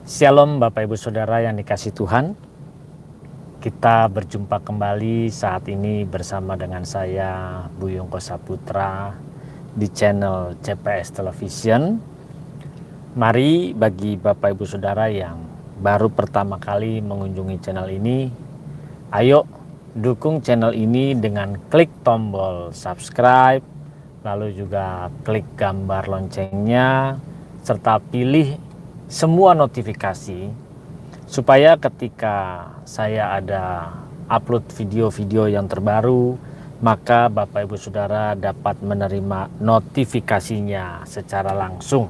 Shalom Bapak Ibu Saudara yang dikasihi Tuhan. Kita berjumpa kembali saat ini bersama dengan saya Buyung Kosaputra di channel CPS Television. Mari bagi Bapak Ibu Saudara yang baru pertama kali mengunjungi channel ini, ayo dukung channel ini dengan klik tombol subscribe, lalu juga klik gambar loncengnya, serta pilih semua notifikasi supaya ketika saya ada upload video-video yang terbaru, maka Bapak Ibu Saudara dapat menerima notifikasinya secara langsung.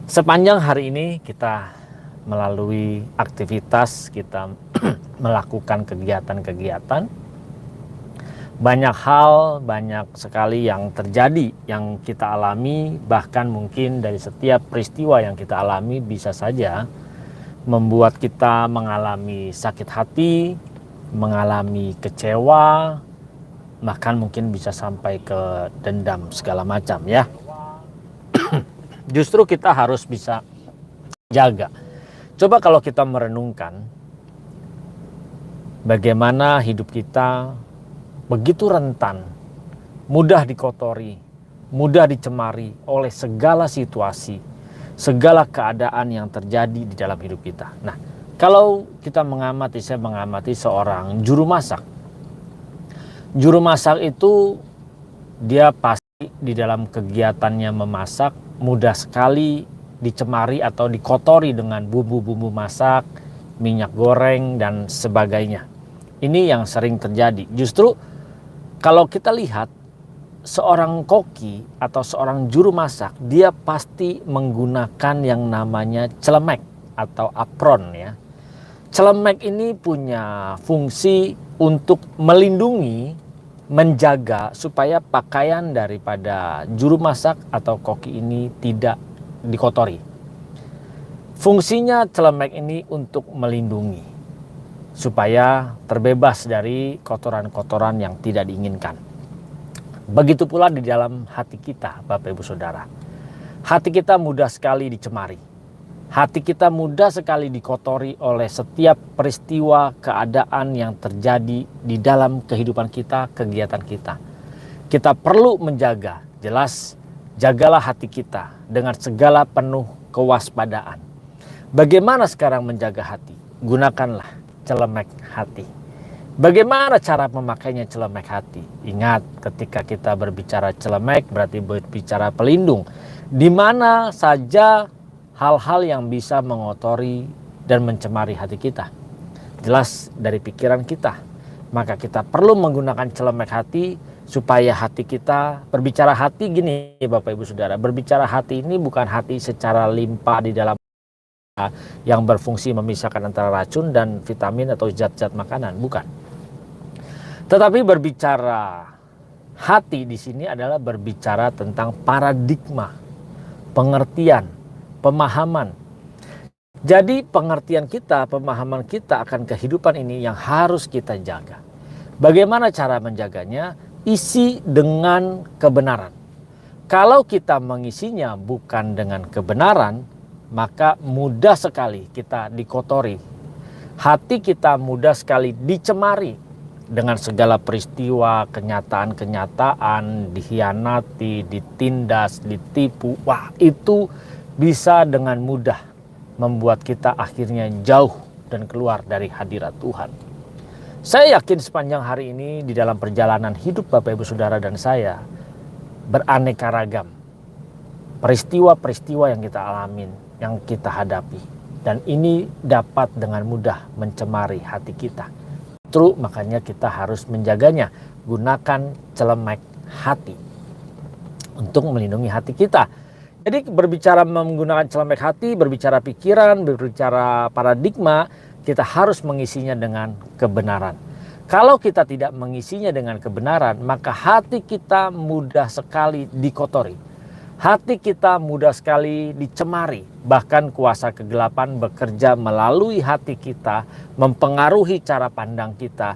Sepanjang hari ini kita melalui aktivitas, kita melakukan kegiatan-kegiatan. Banyak hal, banyak sekali yang terjadi, yang kita alami, bahkan mungkin dari setiap peristiwa yang kita alami bisa saja membuat kita mengalami sakit hati, mengalami kecewa, bahkan mungkin bisa sampai ke dendam segala macam ya. Justru kita harus bisa jaga. Coba kalau kita merenungkan bagaimana hidup kita begitu rentan, mudah dikotori, mudah dicemari oleh segala situasi, segala keadaan yang terjadi di dalam hidup kita. Nah, kalau kita saya mengamati seorang juru masak. Juru masak itu dia pasti di dalam kegiatannya memasak mudah sekali dicemari atau dikotori dengan bumbu-bumbu masak, minyak goreng dan sebagainya. Ini yang sering terjadi. Justru kalau kita lihat seorang koki atau seorang juru masak, dia pasti menggunakan yang namanya celemek atau apron ya. Celemek ini punya fungsi untuk melindungi, menjaga supaya pakaian daripada juru masak atau koki ini tidak dikotori. Fungsinya celemek ini untuk melindungi supaya terbebas dari kotoran-kotoran yang tidak diinginkan. Begitu pula di dalam hati kita, Bapak Ibu Saudara. Hati kita mudah sekali dicemari. Hati kita mudah sekali dikotori oleh setiap peristiwa keadaan yang terjadi di dalam kehidupan kita, kegiatan kita. Kita perlu menjaga, jelas jagalah hati kita dengan segala penuh kewaspadaan. Bagaimana sekarang menjaga hati? Gunakanlah celemek hati. Bagaimana cara memakainya celemek hati? Ingat, ketika kita berbicara celemek berarti berbicara pelindung. Di mana saja hal-hal yang bisa mengotori dan mencemari hati kita. Jelas dari pikiran kita. Maka kita perlu menggunakan celemek hati supaya hati kita, berbicara hati gini Bapak Ibu Saudara. Berbicara hati ini bukan hati secara limpa di dalam yang berfungsi memisahkan antara racun dan vitamin atau zat-zat makanan, bukan. Tetapi berbicara hati di sini adalah berbicara tentang paradigma, pengertian, pemahaman. Jadi pengertian kita, pemahaman kita akan kehidupan ini yang harus kita jaga. Bagaimana cara menjaganya? Isi dengan kebenaran. Kalau kita mengisinya bukan dengan kebenaran, maka mudah sekali kita dikotori. Hati kita mudah sekali dicemari dengan segala peristiwa, kenyataan-kenyataan, dikhianati, ditindas, ditipu. Wah, itu bisa dengan mudah membuat kita akhirnya jauh dan keluar dari hadirat Tuhan. Saya yakin sepanjang hari ini di dalam perjalanan hidup Bapak Ibu Saudara dan saya beraneka ragam peristiwa-peristiwa yang kita alamin, yang kita hadapi, dan ini dapat dengan mudah mencemari hati kita. Justru makanya kita harus menjaganya. Gunakan celemek hati untuk melindungi hati kita. Jadi berbicara menggunakan celemek hati, berbicara pikiran, berbicara paradigma, kita harus mengisinya dengan kebenaran. Kalau kita tidak mengisinya dengan kebenaran, maka hati kita mudah sekali dikotori. Hati kita mudah sekali dicemari, bahkan kuasa kegelapan bekerja melalui hati kita, mempengaruhi cara pandang kita,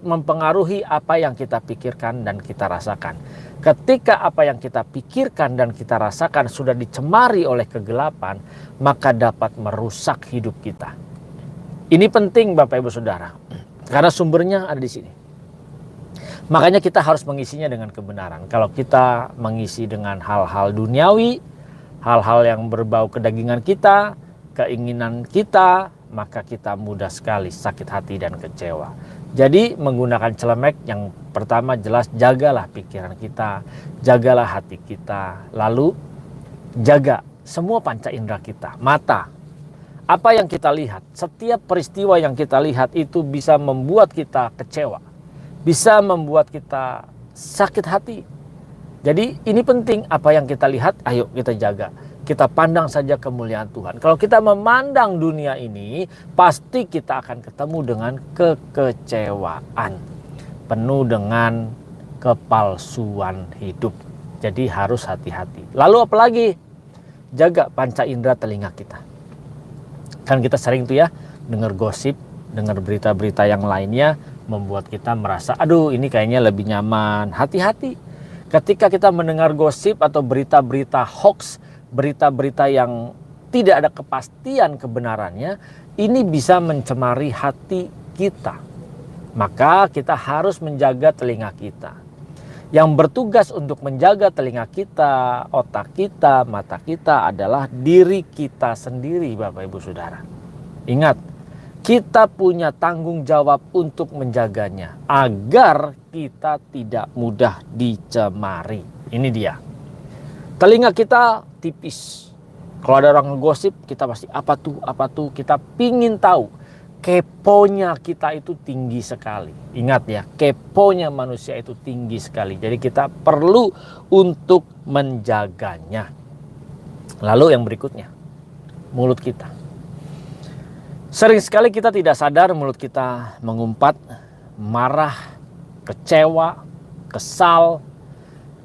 mempengaruhi apa yang kita pikirkan dan kita rasakan. Ketika apa yang kita pikirkan dan kita rasakan sudah dicemari oleh kegelapan, maka dapat merusak hidup kita. Ini penting Bapak Ibu Saudara, karena sumbernya ada di sini. Makanya kita harus mengisinya dengan kebenaran. Kalau kita mengisi dengan hal-hal duniawi, hal-hal yang berbau kedagingan kita, keinginan kita, maka kita mudah sekali sakit hati dan kecewa. Jadi menggunakan celemek yang pertama jelas jagalah pikiran kita, jagalah hati kita. Lalu jaga semua panca indera kita, mata. Apa yang kita lihat, setiap peristiwa yang kita lihat itu bisa membuat kita kecewa. Bisa membuat kita sakit hati. Jadi ini penting, apa yang kita lihat, ayo kita jaga. Kita pandang saja kemuliaan Tuhan. Kalau kita memandang dunia ini, pasti kita akan ketemu dengan kekecewaan. Penuh dengan kepalsuan hidup. Jadi harus hati-hati. Lalu apalagi? Jaga panca indera telinga kita. Kan kita sering tuh ya, dengar gosip, dengar berita-berita yang lainnya, membuat kita merasa, aduh ini kayaknya lebih nyaman. Hati-hati ketika kita mendengar gosip atau berita-berita hoax, berita-berita yang tidak ada kepastian kebenarannya, ini bisa mencemari hati kita. Maka kita harus menjaga telinga kita. Yang bertugas untuk menjaga telinga kita, otak kita, mata kita adalah diri kita sendiri Bapak Ibu Saudara. Ingat, kita punya tanggung jawab untuk menjaganya agar kita tidak mudah dicemari. Ini dia. Telinga kita tipis. Kalau ada orang ngegosip, kita pasti apa tuh, kita pingin tahu. Keponya kita itu tinggi sekali. Ingat ya, keponya manusia itu tinggi sekali. Jadi kita perlu untuk menjaganya. Lalu yang berikutnya, mulut kita. Sering sekali kita tidak sadar mulut kita mengumpat, marah, kecewa, kesal,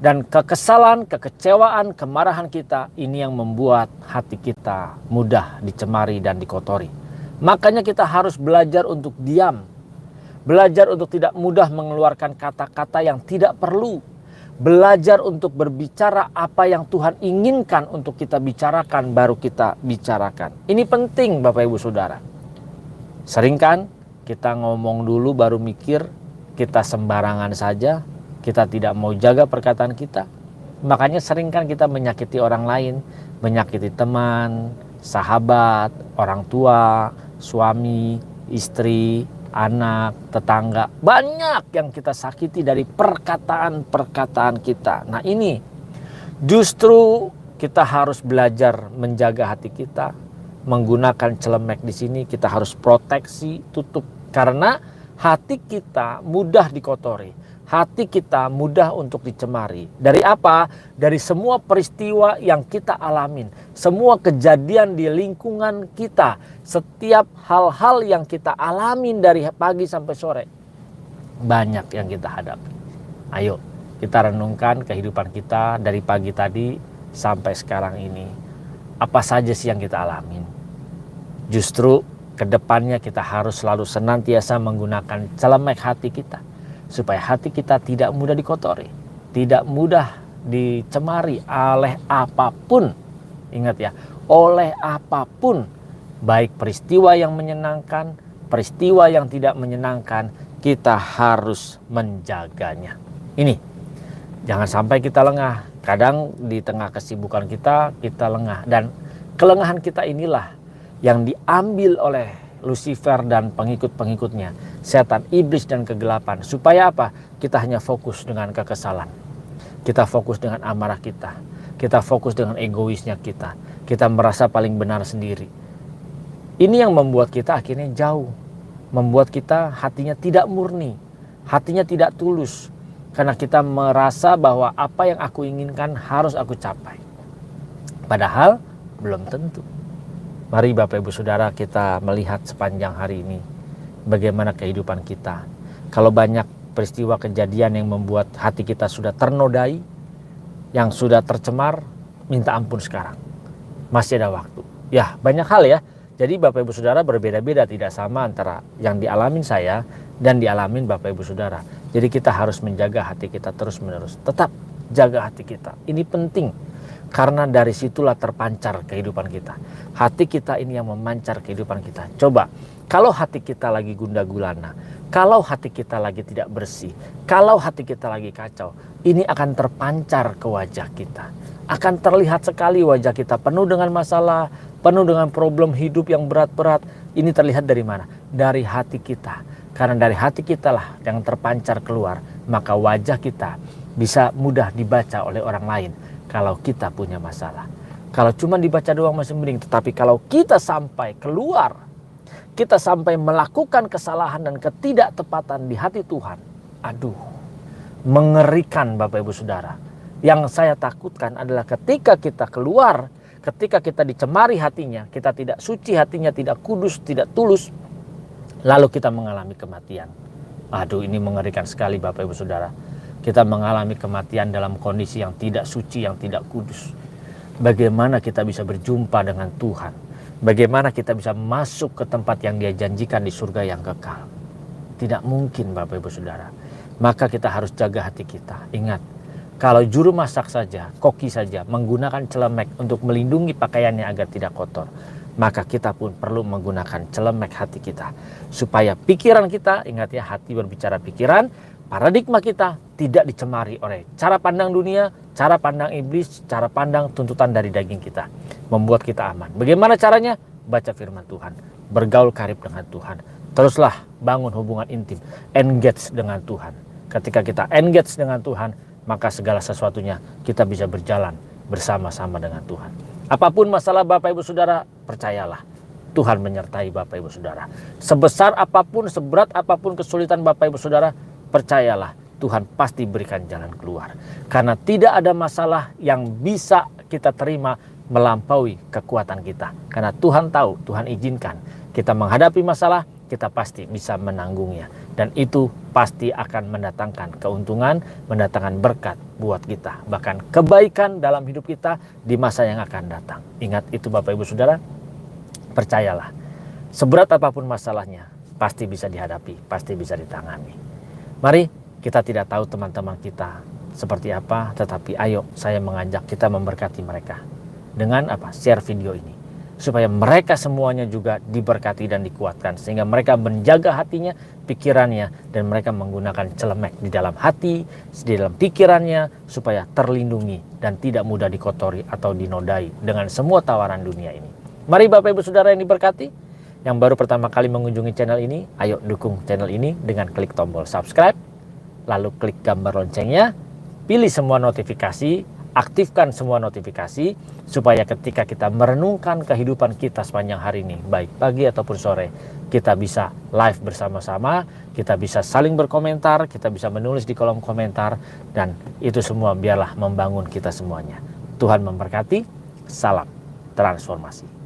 dan kekesalan, kekecewaan, kemarahan kita ini yang membuat hati kita mudah dicemari dan dikotori. Makanya kita harus belajar untuk diam, belajar untuk tidak mudah mengeluarkan kata-kata yang tidak perlu, belajar untuk berbicara apa yang Tuhan inginkan untuk kita bicarakan baru kita bicarakan. Ini penting Bapak Ibu Saudara. Sering kan kita ngomong dulu baru mikir, kita sembarangan saja, kita tidak mau jaga perkataan kita. Makanya sering kan kita menyakiti orang lain, menyakiti teman, sahabat, orang tua, suami, istri, anak, tetangga. Banyak yang kita sakiti dari perkataan-perkataan kita. Nah ini justru kita harus belajar menjaga hati kita. Menggunakan celemek di sini kita harus proteksi, tutup. Karena hati kita mudah dikotori. Hati kita mudah untuk dicemari. Dari apa? Dari semua peristiwa yang kita alamin. Semua kejadian di lingkungan kita. Setiap hal-hal yang kita alamin dari pagi sampai sore. Banyak yang kita hadapi. Ayo kita renungkan kehidupan kita dari pagi tadi sampai sekarang ini. Apa saja sih yang kita alamin? Justru kedepannya kita harus selalu senantiasa menggunakan celemek hati kita. Supaya hati kita tidak mudah dikotori. Tidak mudah dicemari oleh apapun. Ingat ya, oleh apapun. Baik peristiwa yang menyenangkan, peristiwa yang tidak menyenangkan. Kita harus menjaganya. Ini, jangan sampai kita lengah. Kadang di tengah kesibukan kita lengah. Dan kelengahan kita inilah yang diambil oleh Lucifer dan pengikut-pengikutnya, setan, iblis dan kegelapan. Supaya apa? Kita hanya fokus dengan kekesalan. Kita fokus dengan amarah kita. Kita fokus dengan egoisnya kita. Kita merasa paling benar sendiri. Ini yang membuat kita akhirnya jauh. Membuat kita hatinya tidak murni. Hatinya tidak tulus. Karena kita merasa bahwa apa yang aku inginkan harus aku capai. Padahal belum tentu. Mari Bapak Ibu Saudara kita melihat sepanjang hari ini bagaimana kehidupan kita. Kalau banyak peristiwa kejadian yang membuat hati kita sudah ternodai, Yang sudah tercemar, minta ampun sekarang. Masih ada waktu. Ya, banyak hal ya. Jadi Bapak Ibu Saudara berbeda-beda, tidak sama antara yang dialamin saya dan dialamin Bapak Ibu Saudara. Jadi kita harus menjaga hati kita terus-menerus. Tetap jaga hati kita. Ini penting. Karena dari situlah terpancar kehidupan kita. Hati kita ini yang memancar kehidupan kita. Coba, kalau hati kita lagi gundah gulana, kalau hati kita lagi tidak bersih, kalau hati kita lagi kacau, ini akan terpancar ke wajah kita. Akan terlihat sekali wajah kita penuh dengan masalah, penuh dengan problem hidup yang berat-berat. Ini terlihat dari mana? Dari hati kita. Karena dari hati kita lah yang terpancar keluar, maka wajah kita bisa mudah dibaca oleh orang lain kalau kita punya masalah. Kalau cuma dibaca doang masih mending, tetapi kalau kita sampai keluar, kita sampai melakukan kesalahan dan ketidaktepatan di hati Tuhan, aduh, mengerikan Bapak Ibu Saudara. Yang saya takutkan adalah ketika kita keluar, ketika kita dicemari hatinya, kita tidak suci hatinya, tidak kudus, tidak tulus, lalu kita mengalami kematian. Aduh, ini mengerikan sekali Bapak Ibu Saudara. Kita mengalami kematian dalam kondisi yang tidak suci, yang tidak kudus. Bagaimana kita bisa berjumpa dengan Tuhan? Bagaimana kita bisa masuk ke tempat yang Dia janjikan di surga yang kekal? Tidak mungkin Bapak Ibu Saudara. Maka kita harus jaga hati kita. Ingat, kalau juru masak saja, koki saja menggunakan celemek untuk melindungi pakaiannya agar tidak kotor, maka kita pun perlu menggunakan celemek hati kita. Supaya pikiran kita, ingat ya, hati berbicara pikiran, paradigma kita tidak dicemari oleh cara pandang dunia, cara pandang iblis, cara pandang tuntutan dari daging kita. Membuat kita aman. Bagaimana caranya? Baca firman Tuhan, bergaul karib dengan Tuhan. Teruslah bangun hubungan intim, engage dengan Tuhan. Ketika kita engage dengan Tuhan, maka segala sesuatunya kita bisa berjalan bersama-sama dengan Tuhan. Apapun masalah Bapak Ibu Saudara, percayalah Tuhan menyertai Bapak Ibu Saudara. Sebesar apapun, seberat apapun kesulitan Bapak Ibu Saudara, percayalah Tuhan pasti berikan jalan keluar. Karena tidak ada masalah yang bisa kita terima melampaui kekuatan kita. Karena Tuhan tahu, Tuhan izinkan kita menghadapi masalah, kita pasti bisa menanggungnya. Dan itu pasti akan mendatangkan keuntungan, mendatangkan berkat buat kita. Bahkan kebaikan dalam hidup kita di masa yang akan datang. Ingat itu Bapak Ibu Saudara, percayalah. Seberat apapun masalahnya, pasti bisa dihadapi, pasti bisa ditangani. Mari, kita tidak tahu teman-teman kita seperti apa, tetapi ayo saya mengajak kita memberkati mereka. Dengan apa? Share video ini. Supaya mereka semuanya juga diberkati dan dikuatkan. Sehingga mereka menjaga hatinya, pikirannya, dan mereka menggunakan celemek di dalam hati, di dalam pikirannya, supaya terlindungi dan tidak mudah dikotori atau dinodai dengan semua tawaran dunia ini. Mari Bapak Ibu Saudara yang diberkati, yang baru pertama kali mengunjungi channel ini, ayo dukung channel ini dengan klik tombol subscribe, lalu klik gambar loncengnya, pilih semua notifikasi, aktifkan semua notifikasi supaya ketika kita merenungkan kehidupan kita sepanjang hari ini, baik pagi ataupun sore, kita bisa live bersama-sama, kita bisa saling berkomentar, kita bisa menulis di kolom komentar, dan itu semua biarlah membangun kita semuanya. Tuhan memberkati, salam transformasi.